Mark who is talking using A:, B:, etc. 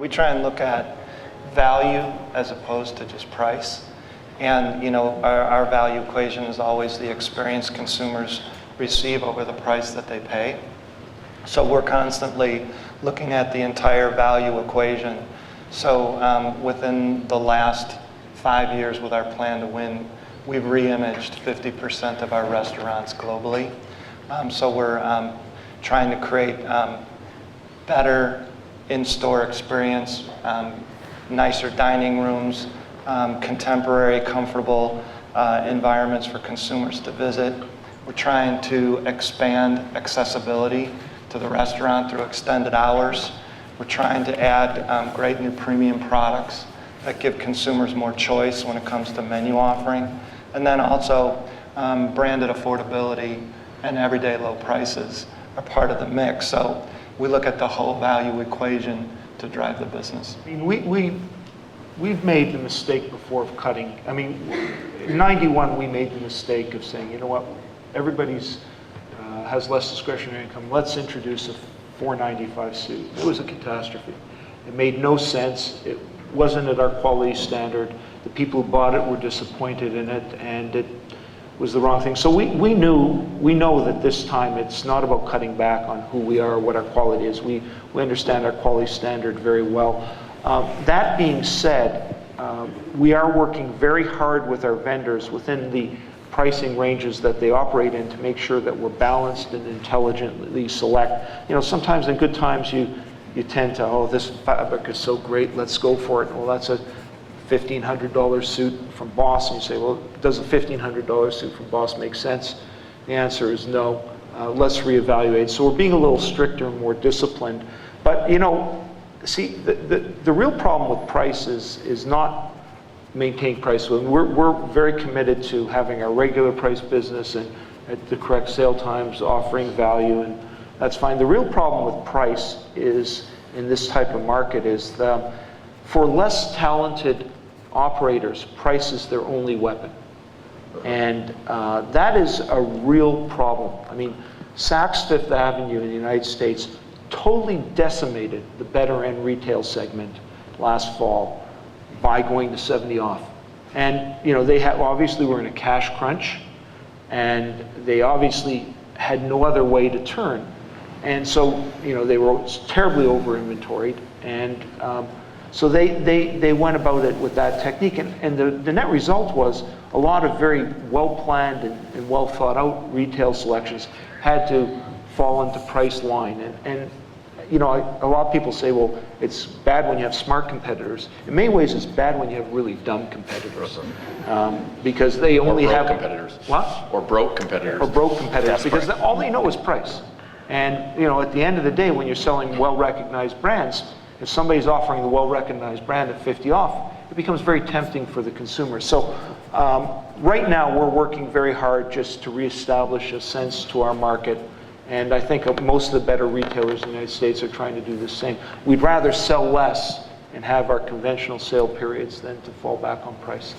A: We try and look at value as opposed to just price. And our value equation is always the experience consumers receive over the price that they pay. So we're constantly looking at the entire value equation. So within the last 5 years with our Plan to Win, we've re-imaged 50% of our restaurants globally. So we're trying to create better in-store experience, nicer dining rooms, contemporary, comfortable environments for consumers to visit. We're trying to expand accessibility to the restaurant through extended hours. We're trying to add great new premium products that give consumers more choice when it comes to menu offering. And then also branded affordability and everyday low prices are part of the mix. So we look at the whole value equation to drive the business.
B: I mean, we've made the mistake before of cutting. I mean, in '91 we made the mistake of saying, you know what, everybody's has less discretionary income. Let's introduce a $4.95 suit. It was a catastrophe. It made no sense. It wasn't at our quality standard. The people who bought it were disappointed in it, and it was the wrong thing. So we know that this time it's not about cutting back on who we are or what our quality is. We understand our quality standard very well. That being said, we are working very hard with our vendors within the pricing ranges that they operate in to make sure that we're balanced and intelligently select. Sometimes in good times you tend to, oh, this fabric is so great, let's go for it. Well, that's a $1,500 suit from Boss, and you say, well, does a $1,500 suit from Boss make sense? The answer is no. Let's reevaluate. So we're being a little stricter and more disciplined. But see, the real problem with price is not maintaining price. We're very committed to having our regular price business and at the correct sale times, offering value, and that's fine. The real problem with price is, in this type of market, is for less talented operators, price is their only weapon. And that is a real problem. I mean, Saks Fifth Avenue in the United States totally decimated the better end retail segment last fall by going to 70 off. And they obviously were in a cash crunch, and they obviously had no other way to turn. And so they were terribly over inventoried, and so they went about it with that technique, and the net result was a lot of very well-planned and well thought out retail selections had to fall into price line. And a lot of people say, well, it's bad when you have smart competitors. In many ways, it's bad when you have really dumb competitors, because they only have
C: competitors.
B: What?
C: Or broke competitors.
B: Or broke competitors,
C: That's
B: because
C: right.
B: all they know is price. And at the end of the day, when you're selling well-recognized brands, if somebody's offering the well-recognized brand at 50 off, it becomes very tempting for the consumer. So right now, we're working very hard just to reestablish a sense to our market. And I think most of the better retailers in the United States are trying to do the same. We'd rather sell less and have our conventional sale periods than to fall back on price.